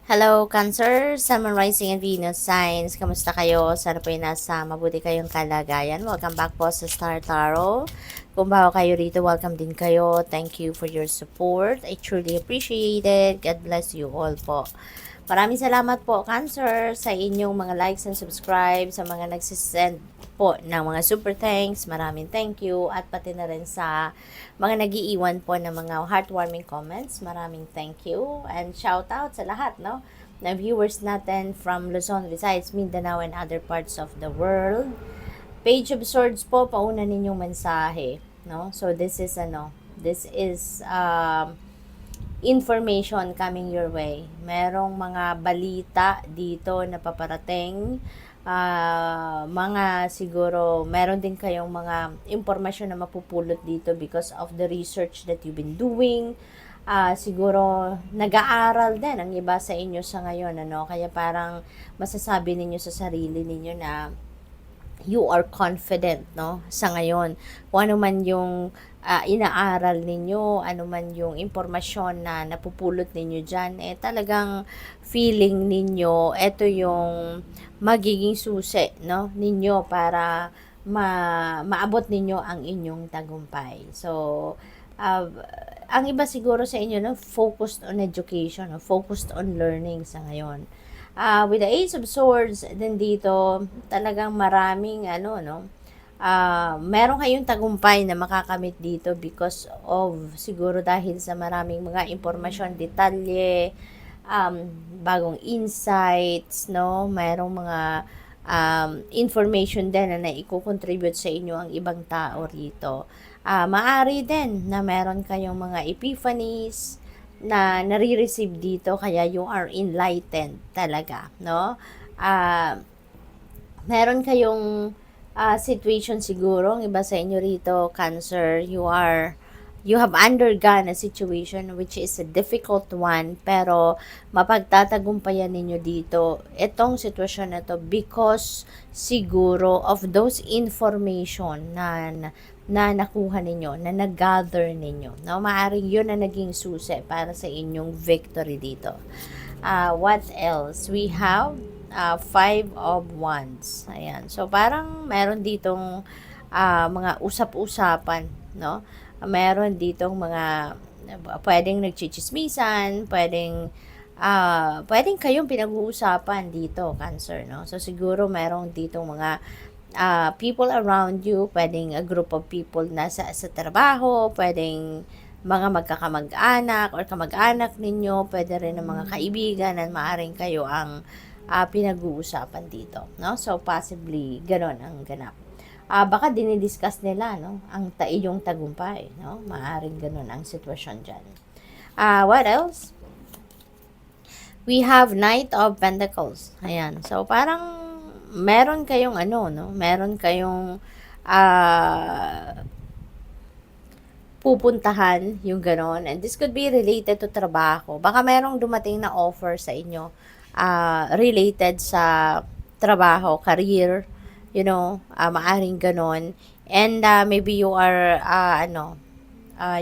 Hello, Cancer, Sun, Moon, Rising, and Venus signs. Kamusta kayo? Sana po ay nasa mabuti kayong kalagayan. Welcome back po sa Star Tarot. Kung bago kayo rito, welcome din kayo. Thank you for your support. I truly appreciate it. God bless you all po. Maraming salamat po, Cancer, sa inyong mga likes and subscribe, sa mga nagsisend po ng mga super thanks. Maraming thank you. At pati na rin sa mga nagiiwan po ng mga heartwarming comments. Maraming thank you. And shout out sa lahat, no? Na viewers natin from Luzon, Visayas, Mindanao, and other parts of the world. Page of Swords po, pauna ninyong mensahe, no? So this is information coming your way. Merong mga balita dito na paparating. Mga siguro, meron din kayong mga impormasyon na mapupulot dito because of the research that you've been doing. Siguro, nag-aaral din ang iba sa inyo sa ngayon, ano? Kaya parang masasabi ninyo sa sarili ninyo na you are confident, no? Sa ngayon, kung ano man yung inaaral ninyo, ano man yung impormasyon na napupulot ninyo dyan, talagang feeling ninyo, ito yung magiging susi, no? Ninyo para maabot ninyo ang inyong tagumpay. So, ang iba siguro sa inyo, no? Focused on education, no? Focused on learning sa ngayon. With the Ace of Swords din dito, talagang maraming meron kayong tagumpay na makakamit dito because of siguro dahil sa maraming mga impormasyon, detalye, bagong insights, no? Mayroong mga information din na naiko-contribute sa inyo ang ibang tao rito. Maari din na meron kayong mga epiphanies na nare-receive dito, kaya you are enlightened talaga, no? Meron kayong situation siguro, ang iba sa inyo rito, Cancer, you have undergone a situation which is a difficult one, pero mapagtatagumpayan ninyo dito itong sitwasyon na to because siguro of those information na nakuha ninyo, na nag-gather ninyo. No? Maaaring yun na naging susi para sa inyong victory dito. What else? We have Five of Wands. Ayan. So, parang meron ditong mga usap-usapan, no? Meron ditong mga pwedeng nagchichismisan, pwedeng kayong pinag-uusapan dito, Cancer, no? So, siguro meron ditong mga people around you, pwedeng a group of people na sa trabaho, pwedeng mga magkakamag-anak or kamag-anak ninyo, pwede rin ng mga kaibigan na maaring kayo ang pinag-uusapan dito, no? So, possibly, ganon ang ganap. Baka dinidiscuss nila, no? Ang iyong tagumpay, no? Maaring ganon ang sitwasyon dyan. What else? We have Knight of Pentacles. Ayan. So, parang meron kayong no? Meron kayong pupuntahan, yung ganon. And this could be related to trabaho. Baka merong dumating na offer sa inyo related sa trabaho, career, maaring ganon. And maybe you are,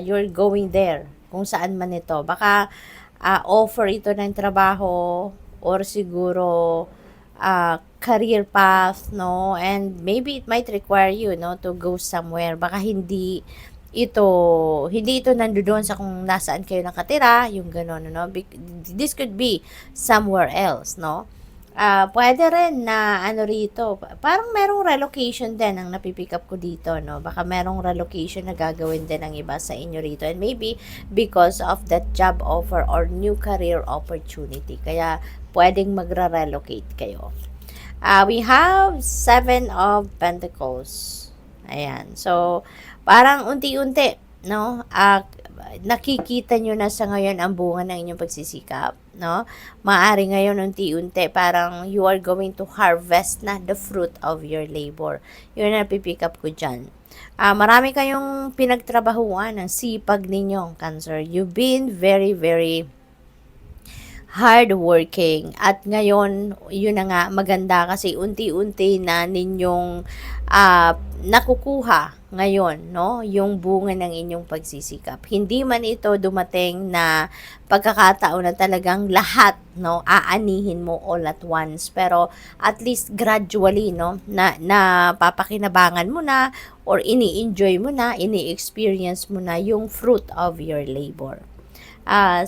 you're going there, kung saan man ito. Baka offer ito ng trabaho or siguro career path, no? And maybe it might require you, no, to go somewhere. Baka hindi ito nandoon sa kung nasaan kayo nakatira, yung gano'n, no? This could be somewhere else, no? Pwede rin na rito, parang merong relocation din ang napipick up ko dito, no? Baka merong relocation na gagawin din ng iba sa inyo rito, and maybe because of that job offer or new career opportunity, kaya pwedeng magre-relocate kayo. We have Seven of Pentacles. Ayan. So, parang unti-unti, no? Nakikita nyo na sa ngayon ang bunga ng inyong pagsisikap, no? Maaari ngayon unti-unti, parang you are going to harvest na the fruit of your labor. Yun na pipick up ko dyan. Marami kayong pinagtrabahuan ng sipag ninyo, Cancer. You've been very, very hardworking. At ngayon, yun na nga, maganda kasi unti-unti na ninyong nakukuha ngayon, no? Yung bunga ng inyong pagsisikap. Hindi man ito dumating na pagkakataon na talagang lahat, no, aanihin mo all at once. Pero at least gradually, no, na papakinabangan mo na or ini-enjoy mo na, ini-experience mo na yung fruit of your labor.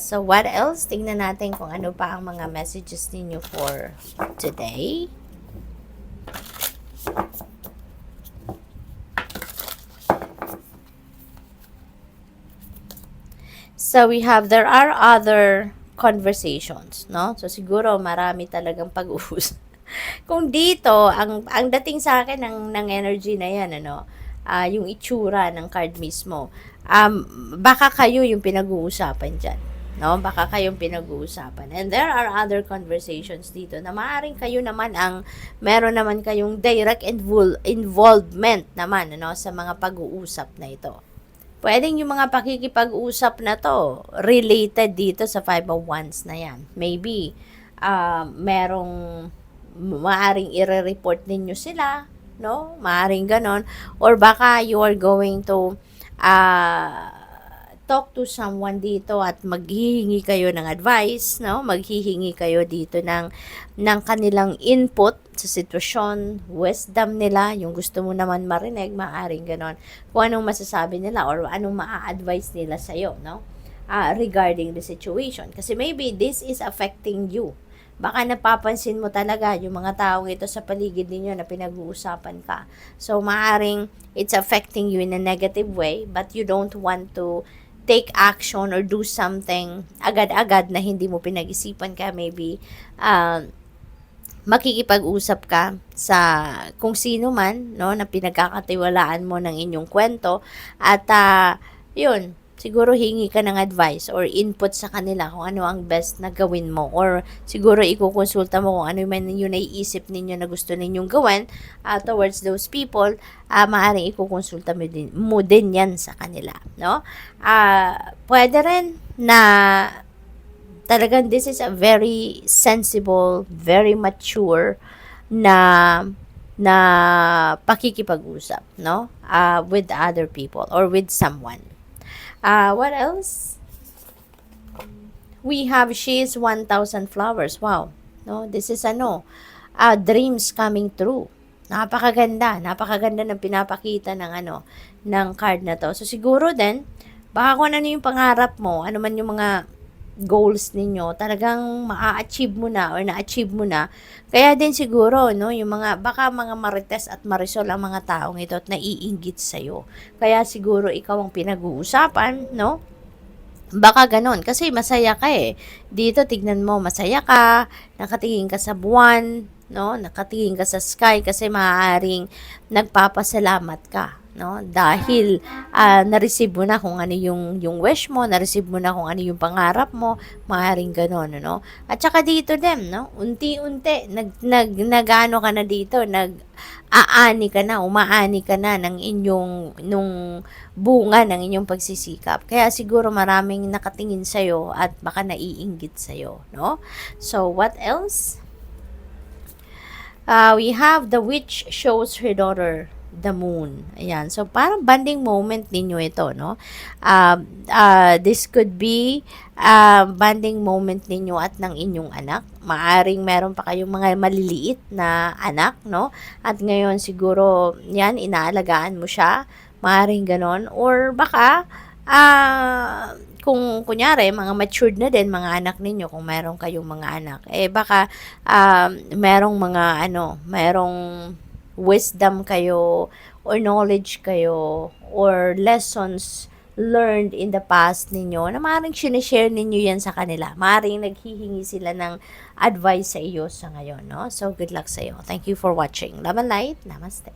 So what else? Tingnan natin kung ano pa ang mga messages ninyo for today. So we have, there are other conversations, no? So siguro marami talagang pag-uusap. Kung dito, ang dating sa akin ng energy na yan, ano, yung itsura ng card mismo, baka kayo yung pinag-uusapan dyan. No? Baka kayong pinag-uusapan. And there are other conversations dito na maaaring kayo naman meron naman kayong direct involvement naman, ano, sa mga pag-uusap na ito. Pwedeng yung mga pakikipag-usap na to related dito sa 5 of Wands na yan. Maybe, merong maaring i-report ninyo sila, no? Maaring ganon. Or baka you are going to talk to someone dito at maghihingi kayo ng advice, no? Maghihingi kayo dito ng kanilang input sa sitwasyon, wisdom nila, yung gusto mo naman marinig, maaring ganon. Kung anong masasabi nila or anong maa-advise nila sa'yo, no? Regarding the situation. Kasi maybe this is affecting you. Baka napapansin mo talaga yung mga taong ito sa paligid ninyo na pinag-uusapan ka. So, maaring it's affecting you in a negative way, but you don't want to take action or do something agad-agad na hindi mo pinag-isipan ka. Maybe, makikipag-usap ka sa kung sino man, no, na pinagkakatiwalaan mo ng inyong kwento at yun, siguro hingi ka ng advice or input sa kanila kung ano ang best na gawin mo, or siguro ikukonsulta mo kung ano man yung naiisip ninyo na gusto ninyong gawin towards those people. Maaaring ikukonsulta mo din yan sa kanila, no? Pwede rin na talagang this is a very sensible, very mature na pakikipag-usap, no? With other people or with someone. What else? We have she's 1,000 flowers. Wow. No, this is dreams coming true. Napakaganda ng pinapakita ng card na to. So siguro din, baka kung ano yung pangarap mo, ano man yung mga goals ninyo, talagang maa-achieve mo na or na-achieve mo na. Kaya din siguro, no, yung baka mga marites at marisol ang mga taong ito at naiinggit sa'yo. Kaya siguro ikaw ang pinag-uusapan, no? Baka ganon, kasi masaya ka eh. Dito, tignan mo, masaya ka, nakatingin ka sa buwan, no? Nakatingin ka sa sky kasi maaaring nagpapasalamat ka, no? Dahil na-receive mo na kung ano yung wish mo, na-receive mo na kung ano yung pangarap mo, maaaring ganon, no? At saka dito din, no? Unti-unti nagano ka na dito, umaani ka na ng nung bunga ng inyong pagsisikap. Kaya siguro maraming nakatingin sa'yo at baka naiinggit sa'yo, no? So, what else? We have the witch shows her daughter the moon. Ayan. So, parang bonding moment ninyo ito, no? This could be bonding moment ninyo at ng inyong anak. Maaring meron pa kayong mga maliliit na anak, no? At ngayon, siguro, yan, inaalagaan mo siya. Maaring ganon. Or baka, kung kunyari, mga matured na din mga anak ninyo, kung meron kayong mga anak, baka merong merong wisdom kayo or knowledge kayo or lessons learned in the past ninyo na maaaring sinishare ninyo yan sa kanila. Maaaring naghihingi sila ng advice sa iyo sa ngayon, no? So, good luck sa iyo. Thank you for watching. Love and light. Namaste.